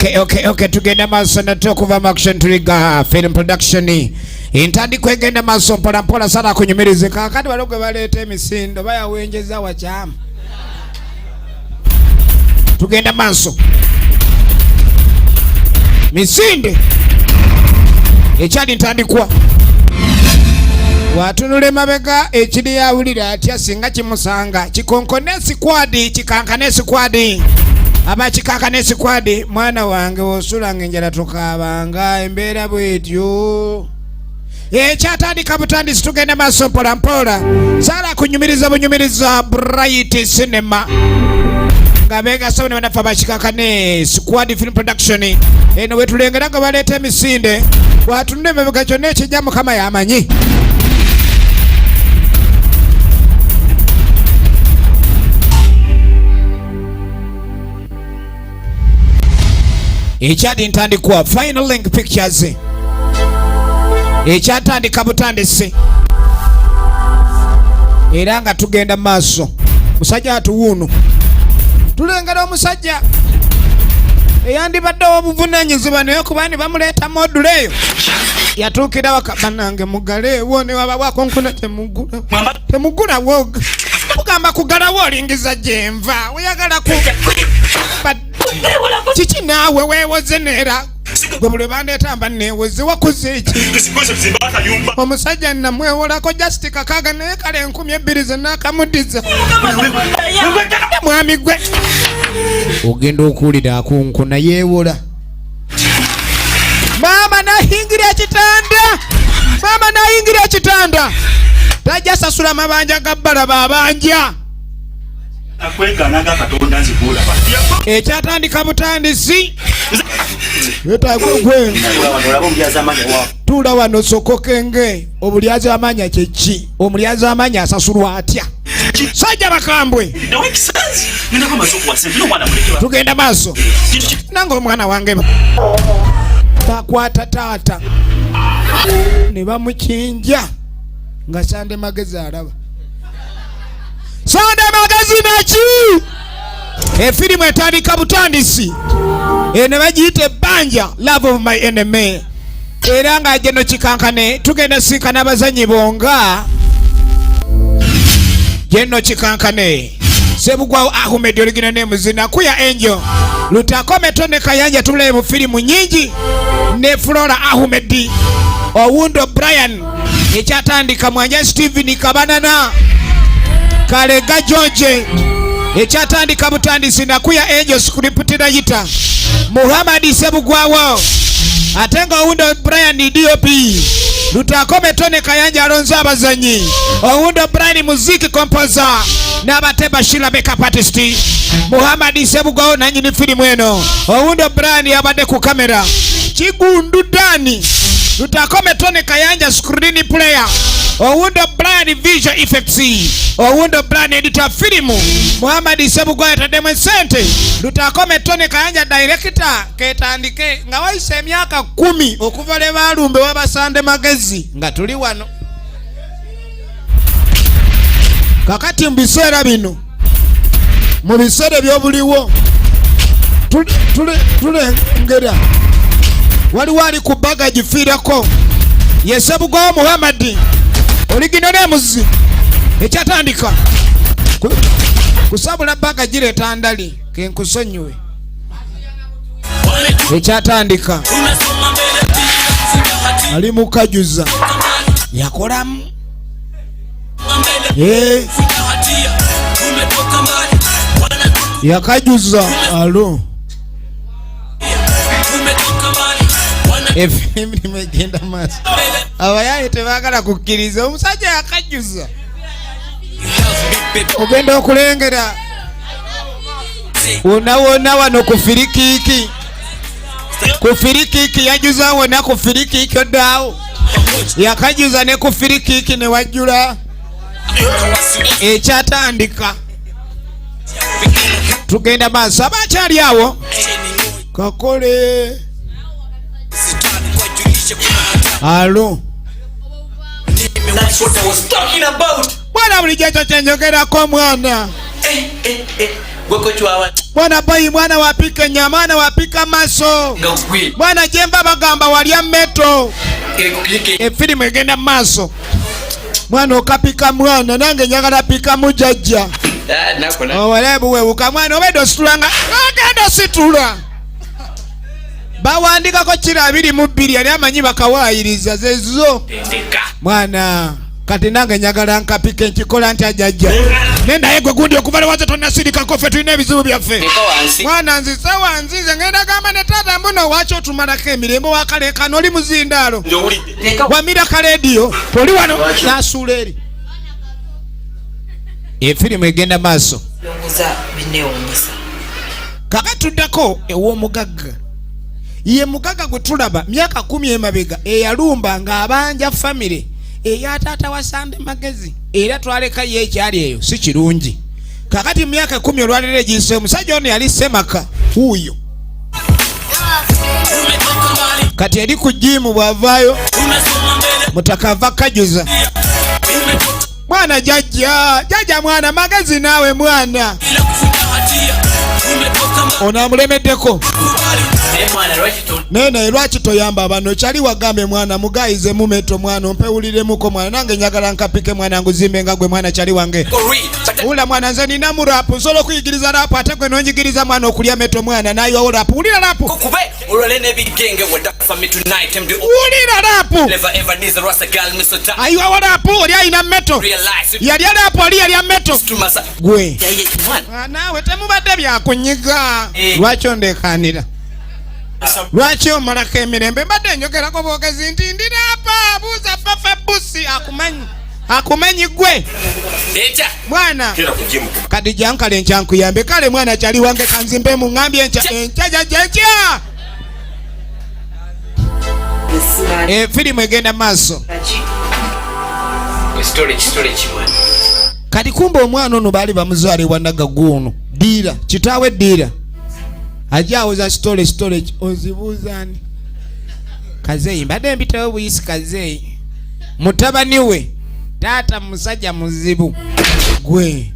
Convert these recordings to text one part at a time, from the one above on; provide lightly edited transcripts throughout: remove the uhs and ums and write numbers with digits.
Okay, tugenda maaso natukuva mu action tuliga film production intandikwa egenda maaso mpola sana kunyumirizika kakati balogwe baleeta emisindo bayawenjeza wakyama tugenda maaso misinde ekyali ntandikwa watunule mabega ekiri yawulira atya singa kimusanga kikonkone squad kikankane squad aba kikankane squad mwana wange wosulanga enjala tukabanga embeera bwetyo ekyatandika butandisi tugenda maaso mpola sala kunyumiriza Bright Cinema ngabega sawa ne banafa bashikakane squad film production eno wetulengera nga baleeta emisinde watunde mabega kyonna ekijjamu kama yamanyi ekyali ntandikwa Final Link Pictures ekyatandika butandisi era nga tugenda maaso musajja atuwuno tulengera omusajja eyandibadde obuvunanyizibwa naye kubani bamuleeta module eyo yatuukira wakabanange mugale wone waba wakonkona temugula woga ogamba kugalawo olingiza gyenva oyagala ku kiki naawe weewoze neera gwe buli bandeetamba neewoze wakoze eki omusajja namwewolako just kakaaga naye kale 2,000 zenakamudiza mwami gwe ogenda okuwulira akunkuna yeewola maama nahingira ekitanda tajja sasula mabanja gabbala babanja ekyatandika butandisi tula wano sokokenge obulyazi amanya kyeki omulyazi amanya asasulwa atya sajja bakambwe tugenda maaso nange omwana wange bakwata taata ne bamukinja nga Sande Magezi alaba Sande Magezi naki efirimu etandika butandisi ene bagiyita ebbanja Love of My Enemy era nga jeno kikankane tugenda sinkana abazanyi bonga jeno kikankane Sebugwa Ahmed original name nakuya Angel Lutakome Tonny Kayanja tule mu firimu nyingi ne Flora Ahmed oundo Brian ekyatandika Mwenge Steven Kabanana Kalega George ekyatandika butandisi nakuya Angel script yita Muhammad Sebugwawo atenga oundo Brian DOP Lutakome Tonny Kayanja alonza abazanyi oundo Brian muziki composer n'abateba shila makeup artist Muhammad Sebugwawo nanyini filimu eno oundo Brian yabadde ku kamera Kigundu Dani Lutakome Tonny Kayanja screen player oundo Brian visual effects oundo Brian editor filimu Muhammad Sebugwawo tademwe sente Lutakome Tonny Kayanja director ketandike nga wayise emyaka 10 okuva le balumbe waba Sande Magezi nga tuli wano kakati mbiseera bino mu biseera by'obuliwo tulengera waliwo ali ku baga gifiirako ye Sebugwawo Muhammad original names ekyatandika kusabula baga gireeta ndali kenkusonyiwe ekyatandika ali mukajuza yakolamu yakajuza alo efilimu egenda maaso abayaye tebagala kukkiriza omusajja yakajuza ogenda okulengera wona wano ku firikiki yajuza wona ku firikiki oddaawo yakajuza ne ku firikiki ne wajjula ekyatandika tugenda maaso abakyali awo kakole alo bwana bulijjo ekyo kyenjogerako omwana Mwana bayi mwana wapika nyama mwana wapika maso. Mwana jemba bagamba walya meto. Efilimu egenda maso. Mwana okapika mwana nange njagala pika mujajja. Walebu webuka mwana obedo situlanga. Agenda situla. Bawandikako kira 22 yali amanyi bakawayiriza zezo. Mwana kati nange njagala nkapike nkikola nti ajajja. Nenda yegwe gundi okuvala wazo tonasirika kofe tulina ebizibu byaffe. Mwana nziza wanzize ngenda gamba ne tata mbuno wacho tumalako emirembo wakalekano oli muzindaalo. Wamira ka radio toli wano nasuula eri. Efirimu egenda maaso. Kakatuddako ew'omugagga. Ye mugagga gwe tulaba myaka 10 emabega eyalumba ng'abanja family eya taata wa Sande Magezi era twaleka ye ekyali eyo si kirungi. Kakati myaka 10 olwalire gise omusajja ono yali semaka huyo. Kati eri ku jimu bwavaayo mutakava kajuza. Mwana jajja mwana Magezi nawe mwana onamulemeddeko. Nene lwaki toyamba bano kyali wagambe mwana mugayize mumeto mwana ompewuliremuko mwana nange njagala nkapike mwana nguzimbe nga gwe mwana kyali wange. Ula mwana nze nina mu rap nsolo kuyigiriza rap ate gwe nonjigiriza mwana okulya meto mwana nayo wa rap ulira rap kube ulole ne bigenge wadafa me tonight mdi ulira rap never ever needs a rasta girl Mr. Ayo wa rap oli ayina meto yali rap oli yali meto gwe nawe temubadde byakunyiga lwaki ondekanira. Lwaki omalako emirembe mbadde njogerako bwogezi nti ndina apa buuza fafa busi akumanyi gwe mwana kadi jankale enkyankuyambe kale mwana kyali wange kanzimbe mu ngambye enkya firimu egenda maaso. Kati kumbe omwana ono baali bamuzaalibwa nagagguno dira kitaawe dira ajawo za storage ozibuuzani Kazeyi mbadde mbitawo buyisi Kazeyi mutabani we taata musajja muzibu gwe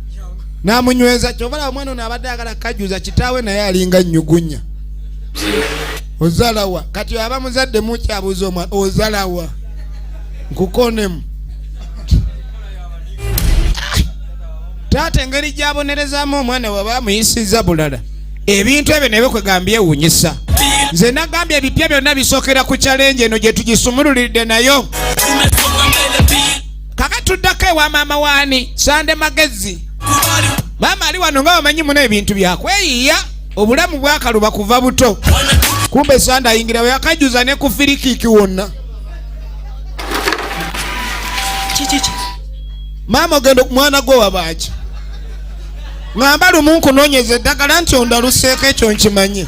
namunyweza kyovala omwana ono abadde agala kajuza kitaawe naye alinga nnyugunya. Ozalawa kati aba muzadde mukyabuuza omwana ozalawa nkukonemu taata engeri gyabonerezaamu omwana waba muyisiza bulala ebintu ebyo nebyo kwegambye ewunyisa. Nze nagambye ebipya byonna bisookera ku challenge eno gye tugisumululidde nayo. Kakatuddako ewa maama waani Sande Magezi. Maama ali wano nga bamanyi muno ebintu byakweyiya obulamu bwakaluba kuva buto. Kumbe Sande ayingira we yakajuza ne ku firikiki wonna. Maama ogenda mwana gwe wabaki ngamba lumu nkunoonyeza eddagala nti ondaluseeko ekyo nkimanyi.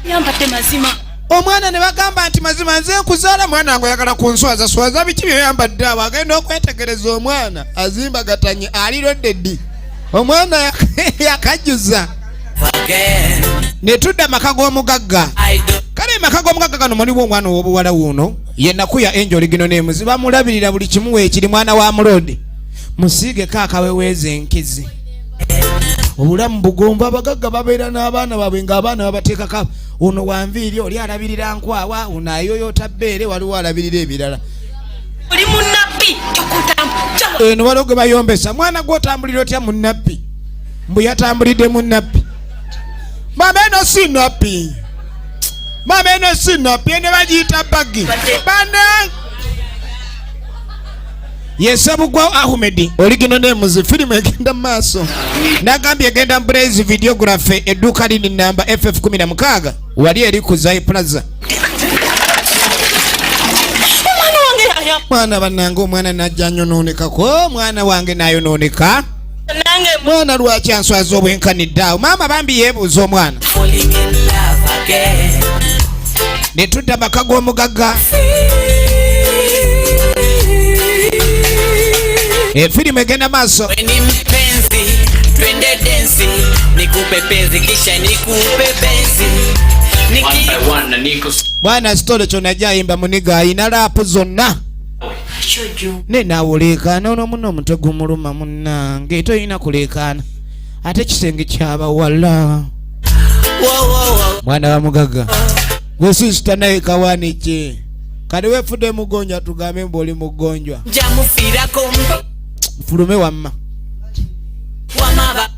Yambadde mazima. Omwana ne bagamba nti mazima nze nkuzaala mwana wange oyagala kunswaza swaza biki bye yambadde awo agenda okwetegereza omwana azimbagatanye ali lodded. Omwana yakajuza ne tudda maka g'omugagga. Kale maka g'omugagga kano mulimu omwana ow'obuwala wuno ye nakuya enjoli gino n'emuzi bamulabirira buli kimu weekiri mwana wa mulodi musiigeko akaweweeza enkizi. Obulamu bugomba abagagga babeera n'abaana baabwe ng'abaana babateekako ono wanviiri oli alabirira nkwawa ono ayoyota bbeere waliwo alabirira ebirala. Oli munnabbi tukutambula. Eno waliwo gwe bayombesa mwana gw'otambulira otya munnabbi mbu yatambulidde munnabbi. Mama eno si nnabbi. Mama eno si nnabbi ene bagiyita bagi. Bana Yesabugwa Ahmed original name firimu egenda maaso. Nagambye egenda Blaze videography edduuka lini namba FF16 wali eri ku Zai Plaza. Mwana banange omwana najja nyonoonekako mwana wange nayonooneka. Mwana lwaki answaza obwenkanidde awo maama bambi yeebuuza omwana. Ne tudda maka g'omugagga. Firimu egenda maaso. Ni mpenzi twende densi nikupe penzi kisha nikupe penzi mwana stole kyonna gyayimba muniga ayina raapu zonna ne nawe oleekaana ono muno omutwe gumuluma munnange toyina kuleekaana ate kisenge ky'abawala. Mwana wa mugagga gwe sister naye kawanike kati weefudde mugonjwa tugambe mbu oli mugonjwa fulume wamma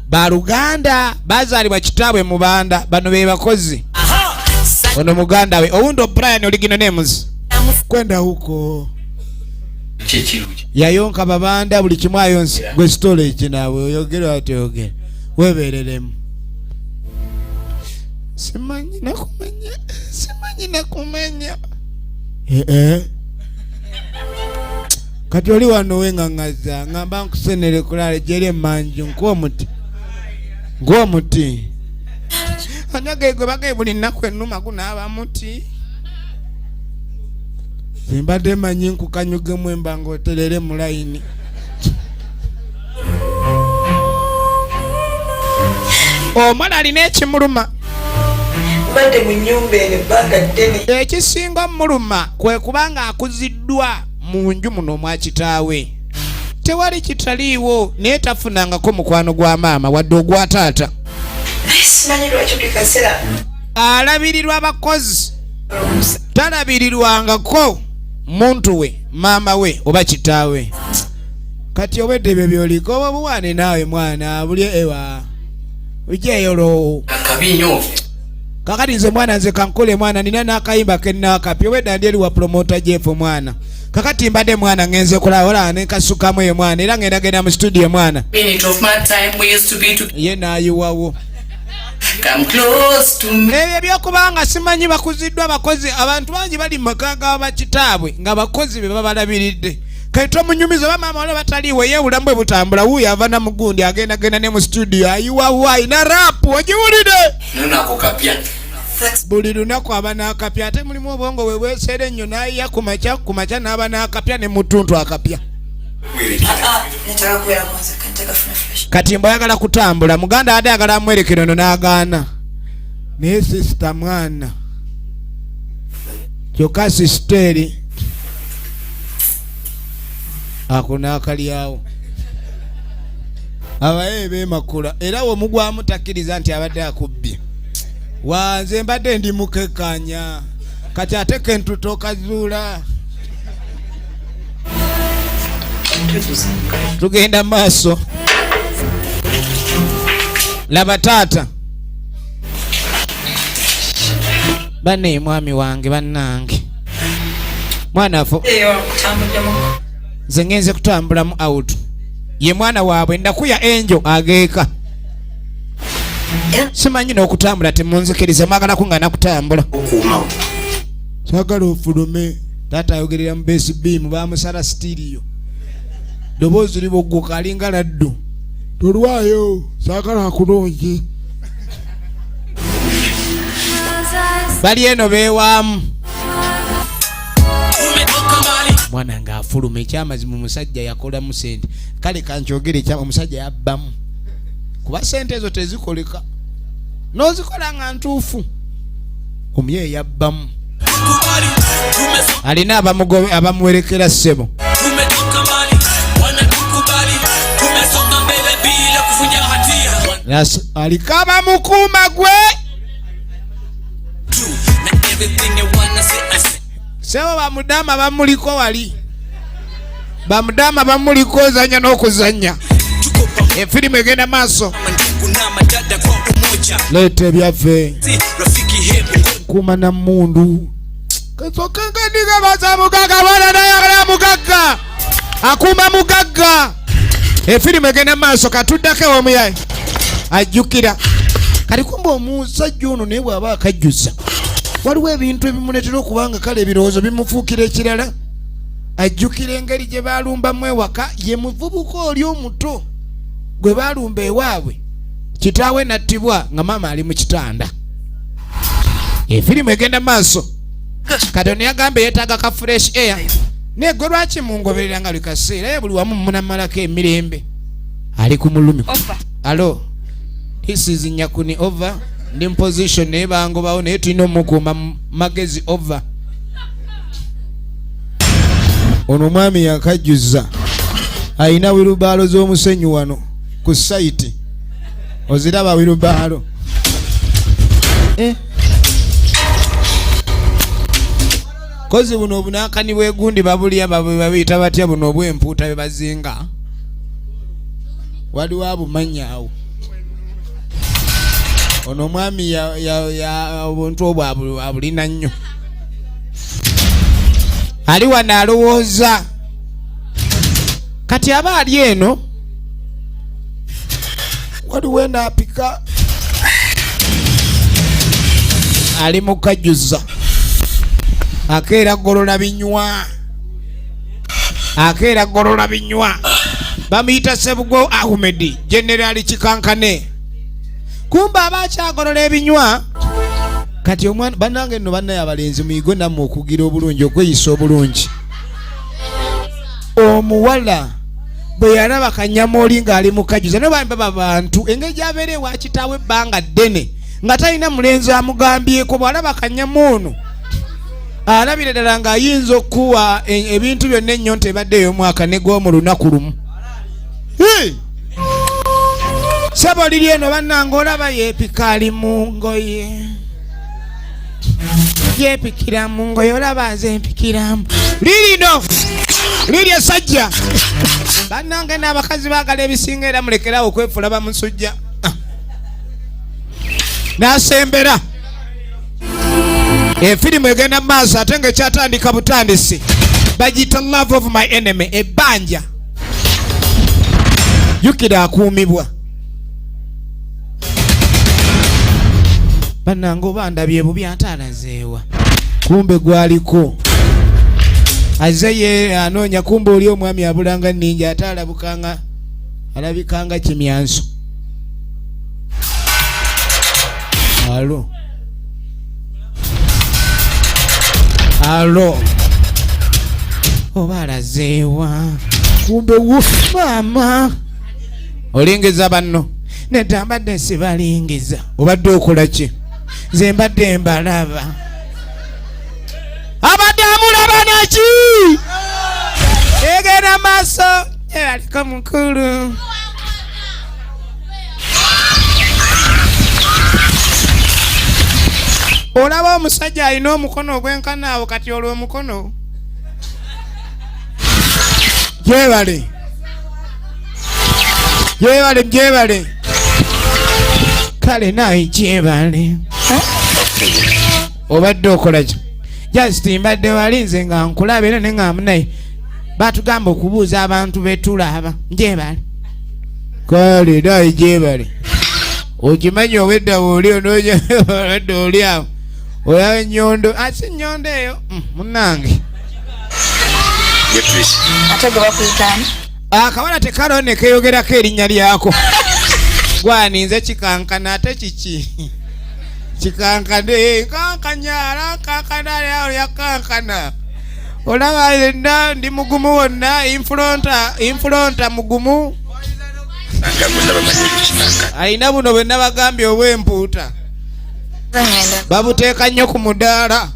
baluganda bazaalibwa kitaabwe mu banda bano be bakozi ono muganda we oundo Brian original names kwenda huko yayonka babanda buli kimu ayonse gwe storage naawe oyogere ateyogere webereremu simanyi nakumenya kati oli wano wengangaza ngamba nkusenere kulala jere manju ng'omuti anyagegwe bagaye buli nnaku ennuma gunaaba muti simbadde manyi nkukanyugemu emba ng'oterere mu layini omwana alina ekimuluma bade mu nnyumba eno ebbanga ddene ekisinga muluma kwe kubanga akuziddwa mu nju muno mwa kitaawe tewali kitaliiwo naye tafunangako mukwano gwa maama wadde ogwa taata simanyi lwaki buli kaseera alabirirwa abakozi talabirirwangako muntu we maama we oba kitaawe kati obwedde ebyo byoliko oba buwaane naawe mwana buli ewa ujeyolo akabinyo kakati nze mwana nze kankole mwana nina n'akayimba kennaakapya obwedda ndi eri wa promota jefu mwana kakati mbadde mwana ngenze kulawula nenkasukamu ye mwana era ngenda mu studio mwana ye naayiwawo ebyo byokubanga simanyi bakuziddwa abakozi abantu bangi bali mu maka g'abakitaabwe nga bakozi be babalabiridde kati omunyumiza oba maama wale bataliiwe ye obulamu bwe butambula wuuyo ava namugundi agenda ne mu studio ayiwawo ayina rapu ogiwulire buli lunaku aba n'akapya ate mulimu obwongo we bweseere ennyo n'ayiya kumakya n'aba n'akapya ne mutuntu akapya kati mbu ayagala kutambula muganda ate ayagala amwerekero no n'agaana naye sisita mwana kyokka sisiteeri ako n'akalyawo abaye beemakula era womugwamu takkiriza nti abadde akubbye wanze mbadde ndi mukekanya kati ate kentuto kazuula tugenda maaso laba taata banne mwami wange bannange mwana afo nze ngenze kutambulamu out ye mwana waabwe nakuya enjo ageeka simanyi n'okutambula temunzikiriza mwagala kungana kutambula kyagala ofulume taata ayogerera mu besi bimu bamusala sitiriyo doboozi liboggoka alinga laddu tolwayo saagala akulungi bali eno beewaamu mwana ng'afuluma ekyamazima omusajja yakolamu sente kale kankyogere omusajja yabbamu kuba sente ezo tezikoleka n'ozikola nga ntuufu omuye yabbamu alina abamuwerekera ssebo aliko abamukuuma gwe sebo bamudama bamuliko wali bamudama bamuliko ozanya n'okuzanya efirimu egenda maaso leeta ebyaffe kuma na mundu kasokanganiga baza mugagga bwana nayagala mugagga akuma mugagga efirimu egenda maaso katuddako ewomuyaye ajjukira kati kumba omusajja ono naye bw'aba akajjuza waliwo ebintu ebimuleetera okubanga kale ebirowoozo bimufuukira ekirala ajjukira engeri gye baalumbamu ewaka ye muvubuka oli omuto gwe baalumba ewaabwe kitaawe nattibwa nga maama ali mu kitanda efirimu egenda maaso katoni yagamba yeetaaga ka fresh air naye gwe lwaki mungoberera nga buli kaseera ye buli wamu munamalako emirembe ali ku mulumi alo this is nyakuni over ndi position naye bangobawo naye tulina omukuuma magezi over ono mwami yakajjuza ayina wirubaalo z'omusenyu wano ku site oziraba wirubalo kozi buno obunakani bwegundi babulya babuyita batya buno obwempuuta bebazinga waliwo abumanyaawo ono omwami obuntu obwo abulina nnyo ali wano alowooza kati aba ali eno waliwo enaapika ali mukajjuza akeera golola binywa bamuyita Sebugwa Ahmed General Kikankane kumba abakyagolola ebinywa kati omwana bannange nno bannaye abalenzi muyigo nammwe okugira obulungi okweyisa obulungi omuwala bwe yalaba Kanyamooli ng'ali mukajjuza ne bamba bantu engeri gyabeera ewa kitaawe ebbanga ddene nga talina mulenzi amugambyeko bw'alaba Kanyamooli alabira ddala ng'ayinza okuwa ebintu byonna ennyo ntebadde ey'omwaka ne gw'omu lunaku lumu sebo liri eno bannange olaba yeepika ali mu ngoye yeepikira mu ngoye olaba aze empikiramu lirino liri esajja bannange n'abakazi baagala ebisinga era mulekerawo okwefula bamusujja n'asembera efirimu egenda mu maaso ate ng'ekyatandika butandisi bagiyita Love of My Enemy ebbanja jukira akuumibwa bannange oba ndabye bubi ate alazeewa kumbe gwaliko azze ye anoonya kumbe oli omwami abulanga nninja ate alabikanga kimyanso alo oba alazeewa kumbe wufama olingiza banno nedda mbadde sibalingiza obadde okola ki nze mbadde mbalaba abadde amulaba naki egenda maaso aliko mukulu olaba omusajja alina omukono ogwenkana awo kati olwo omukono gyebale kale naye gyebale obadde okola ki just mbadde walinze nga nkulaba era ne nga munaye batugamba okubuuza abantu betulaba gyebale kale naye gyebale okimanyi obwedda wooli onoonya oli awo olaba ennyondo asi nnyondo eyo munnange ate gwe bakuyitaani akawala tekalo ne keeyogerako erinnya lyako gwaninze kikankana ate kiki kikankane kankanyala kankana yakankana olaba yenna ndi mugumu wonna infronta mugumu ayina buno bwe nabagambye obw'empuuta babuteeka nnyo ku mudaala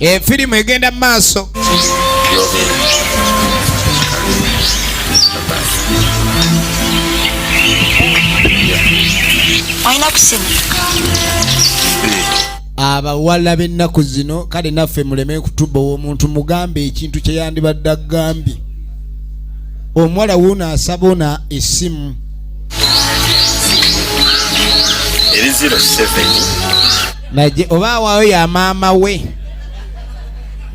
efirimu egenda mu maaso olina kusimu abawala b'ennaku zino kale naffe muleme kutuba omuntu mugambe ekintu kye yandibadde agambye omuwala wuuno asaba ona essimu eri 07 naje oba waayo ya maama we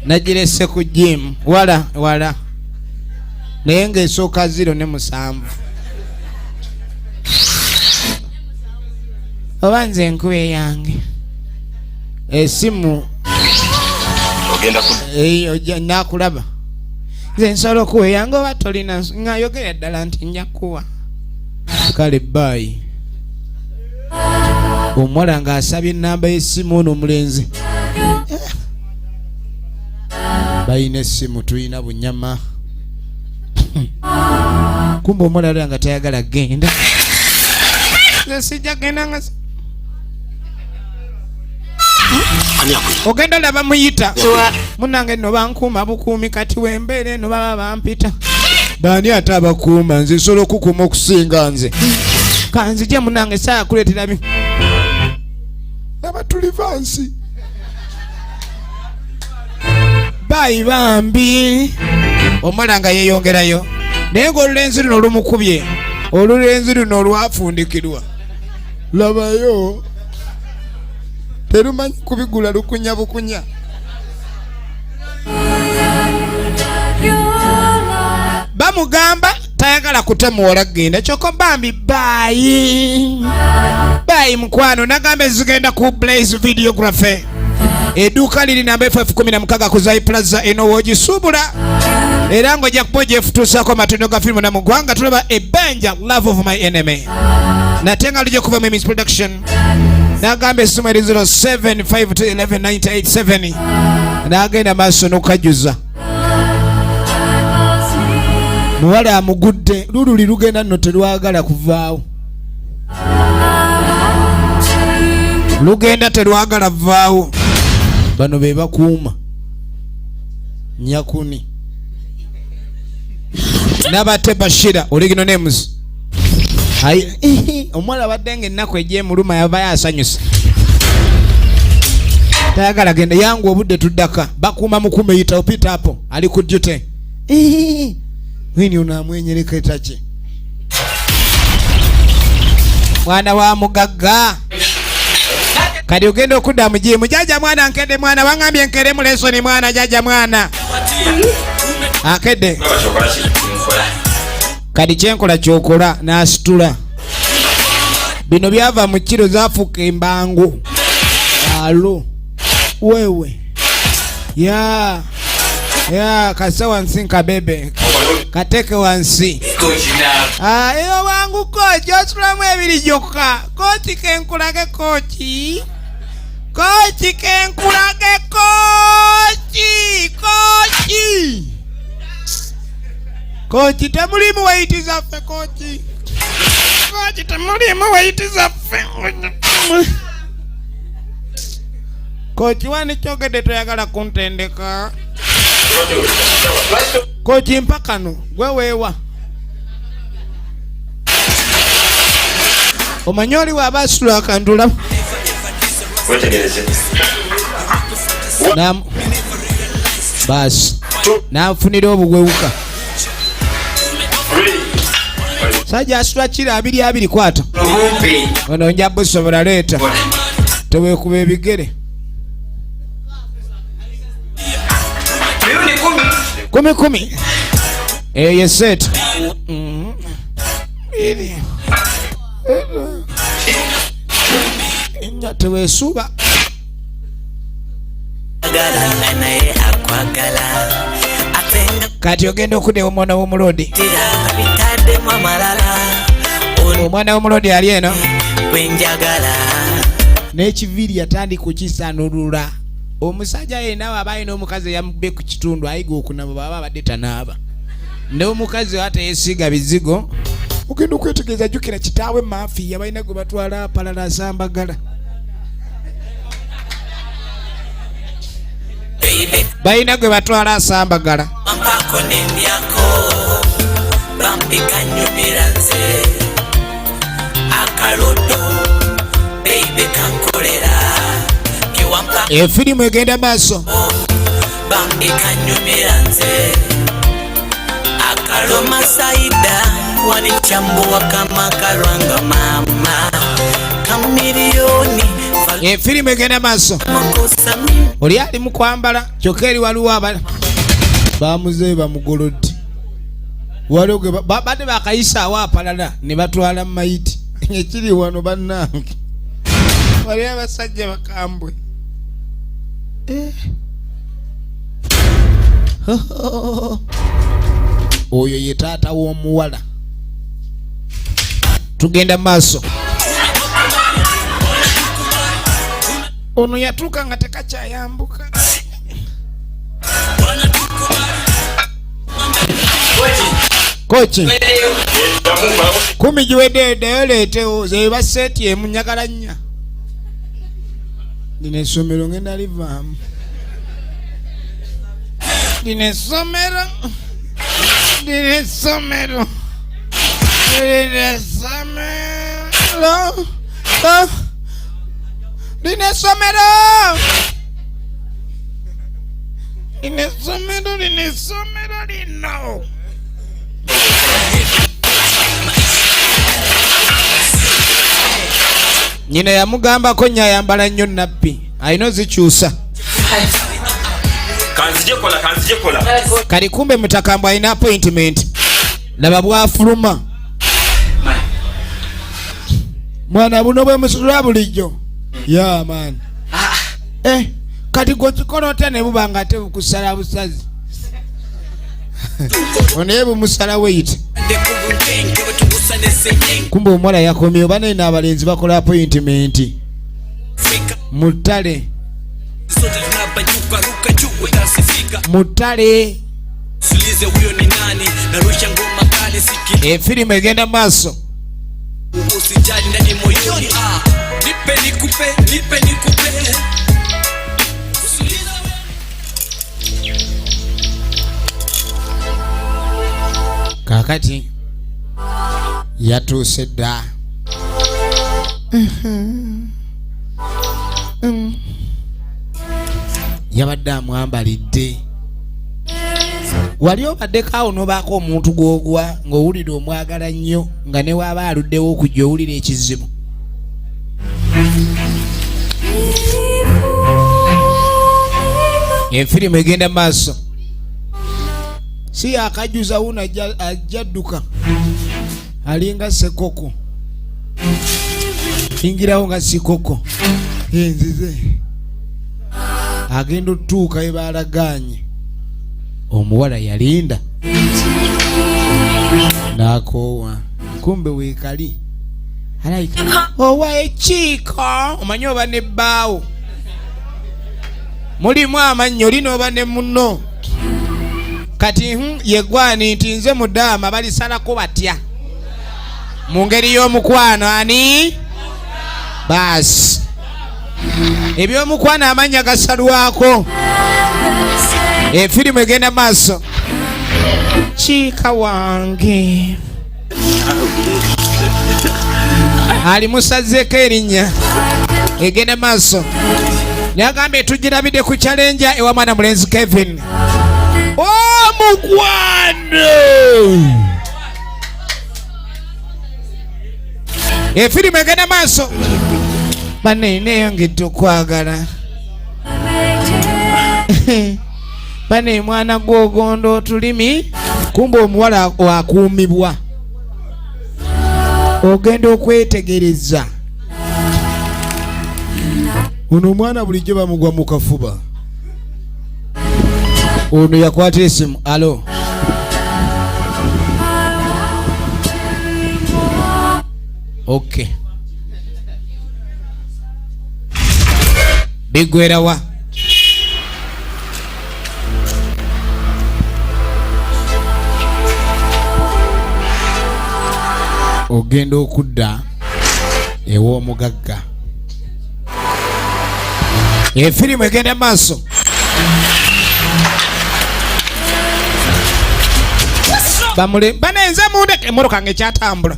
nagirese ku gym wala naye ng'esooka 0 ne 7 oba nze nkube yange esimu ogenda nakulaba nze nsobola okuwa yange oba tolina ngayogera ddala nti nja kuwa kale baayi omuwala ng'asabye ennamba y'essimu ono omulenzi balina essimu tulina bunyama kumbe omuwala alira nga tayagala genda nze sijja genda nga ogenda olaba muyita munange nno bankuuma bukuumi kati wembeera eno baba bampita Bani ataba kuuma nze solo kukuma okusinga nze. Kanzije munange saa kuletera mi. Aba tuli fansi. Bayi bambi. Omulanga yeyongerayo. Naye ng'olulenzi luno lumukubye. Olulenzi luno lwafundikirwa. Labayo. Terumanyi kubigula lukunya bukunya. Bamugamba tayagala kutemuola genda kyokka bambi bayi mukwano nagambe zigenda ku Blaze Videography edduuka liri namba FF16 ku Zai Plaza eno wogisuubula era ng'ojja kupoja efutuusaako amatondo ga firimu na mugwanga tulaba ebbanja Love of My Enemy nate nga lijja kuva mu Miss Production nagambe essimu eri 0752119887 nagenda maaso n'okajuza muwala amugudde lululi lugenda nno terwagala kuvaawo lugenda terwagala vaawo bano be bakuuma nyakuni nabate Bashira original names omwala abadde ng'ennaku egy'emuluma yavayo asanyusa tayagala genda yangu obudde tuddaka bakuuma mukume yita opita apo ali ku duty wini unamwenyereka etache mwana wa mugagga kadi ogenda okudda mujimu jaja mwana nkede mwana wangambye nkere mu lesoni mwana jaja mwana akede kadi kyenkola kyokola n'asitula bino byava mu kiro zaafuuka embangu alo wewe ya kasa wansi nkabebe kateke wansi eyo wangu kochi osulamu ebiri jokka kochi kenkulage kochi kenkulage kochi temulimu waiti zaffe kochi temulimu waiti zaffe kochi wani kyogedde toyagala kuntendeka kochi mpakano gwe weewa omanyoli wabasula akandula basi nafunira obugwewuka sajja asula kira 2 kwata ono nja busobola leeta teweekuba ebigere 10 eyo set enya teweesuba kati ogenda okudde omwana w'omulodi omwana w'omulodi ali eno n'ekiviri yatandika kukisanulula omusajja yenna waba alina omukazi eyamubbe ku kitundu ayiga okunaba baba abadde tanaaba n'omukazi ateesiga bizigo ogenda okwetegereza jjukira kitaawe maafiya balina gwe batwala apalala asambagala balina gwe batwala asambagala efirimu egenda maaso Kaloma saida wanichambuwa kama karwanga mama kamilioni efirimu egenda maaso oli ali mu kwambala kyokka eri waliwo abala bamuzeeyo bamugolodde waliwo gwe badde bakayisaawo apalala ne batwala mu mayiti ekiri wano bannange waliwo abasajja bakambwe oyo ye taata w'omuwala tugenda maaso ono yatuuka nga tekakyayambuka kochi 10 giweddeyo leetewo zeba seeti emu njagala nnya lino essomero ngenda livaamu lino essomero Lina somero. Lina somero. Lina somero. Lina somero. Lina somero. Lino. Nyina yamugamba ko nya yambala nnyo nappi ayino zikyusa kanzije kola kali kumbe mutakambwe ayina appointment laba bwafuluma mwana buno bwe musula bulijjo ya man kati gokikola otya ne bubanga ate bukusala busazi onaye bumusala weit kumbe omuwala yakomye oba naye n'abalenzi bakola appointment mutale efirimu egenda maaso kakati yatuuse dda yabadde amwambalidde wali obaddeko awo nobaako omuntu gw'ogwa ng'owulira omwagala nnyo nga ne waaba aluddewo okujja owulira ekizibu efirimu egenda maaso si yakajuza wuno ajjadduka alinga sekoko ingirawo nga sikoko enzize agenda otuuka ebalaganye omuwala yalinda nakoowa kumbe weekali alaika owa ekiiko omanyi oba nebbaawo mulimu amannyo lino oba ne muno kati yegwani nti nze mudaama balisalako batya mu ngeri y'omukwano ani baasi ebyomukwano amanya gasalwako efirimu egenda maaso kiika wange ali musazeeko erinnya egenda maaso nagambe tugirabidde ku challenge ewa mwana mulenzi Kevin omukwano efirimu egenda maaso bane neyongedde okwagala bane mwana gwogondo otulimi kumbe omuwala wakuumibwa ogenda okwetegereza ono omwana bulijjo bamugwa mu kafuba ono yakwata esimu alo okay bigwerawa ogenda okudda ew'omugagga efirimu egenda maaso bamule banenze mundeke emmotoka nga ekyatambula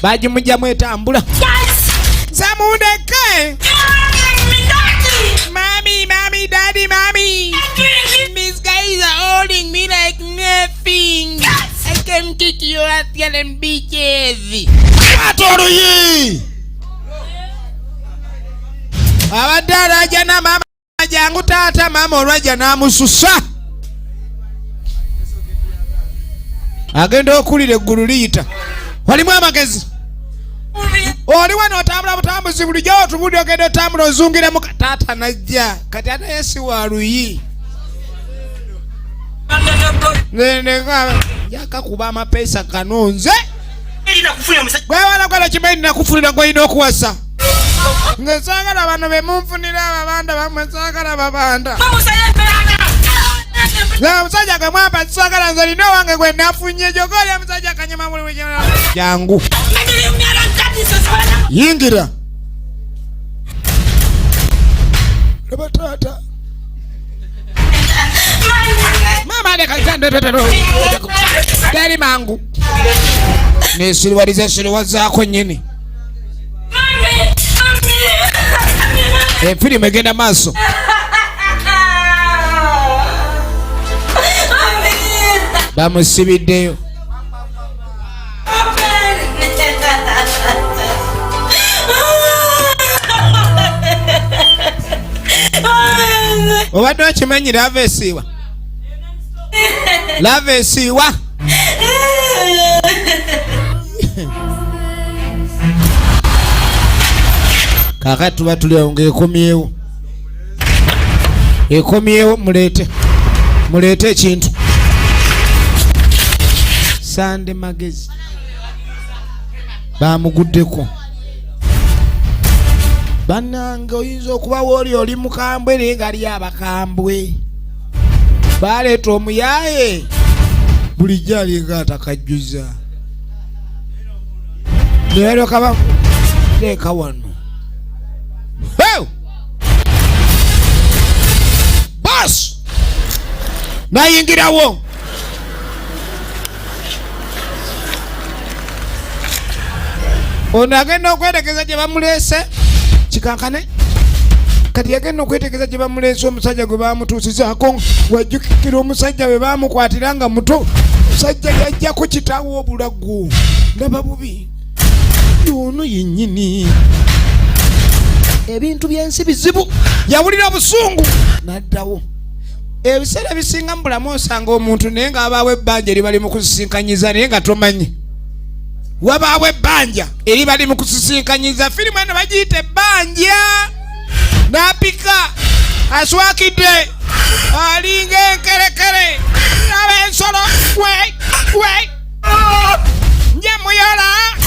bagimugjamu etambula zamundeke Mommy, Daddy, Mommy. These guys are holding me like nothing. I can kick you at and beaches. What are you? Abadala jana mama jangu tata mama olwaja namususa. Agenda okulira eggulu liyita. Walimu amagezi. Oli wano otambula butambuzi bulijjo otubudde ogenda otambula ozungire mu taata najja kati ate yesi wa luyi yakakuba amapeesa kanonze gwewala kwala kibaini nakufulira gwolina okuwasa nze saagala bano be munfunira ababanda bamwe saagala babanda omusajja gamwampa saagala nze lina owange gwe nafunye jogolya omusajja kanyama buli jangu yingira laba taata mama ne kalitando dali mangu ne silwaliza silwazaako nyini efirimu egenda maaso bamusibiddeyo obadde okimanyi lava esiiwa lava esiiwa kakati tuba tulyawo ngaekomyewo ekomyewo muleete ekintu sande magezi bamuguddeko bannange oyinza okuba wooli oli mukambwe naye ngali abakambwe baleeta omuyaaye bulijjo alinga atakajjuza neyalokaba teeka wano bas nayingirawo ono agenda okwetegeza gye bamuleese kikankane kati yagenda okwetegeza gye bamuleese omusajja gwe bamutuusizaako wajjukira omusajja bwe bamukwatira nga muto omusajja yajjako kitaawo obulagu ndaba bubi ono yennyini ebintu byensi bizibu yawulira obusungu naddawo ebiseera bisinga mu bulamu osanga omuntu naye ng'abaawo ebbanja eri bali mu kusisinkanyiza naye nga tomanyi wabaawo ebbanja eri bali mu kusisinkanyiza firimu eno bagiyita ebbanja n'apika aswakidde alinga enkerekere aba ensolo we nje muyola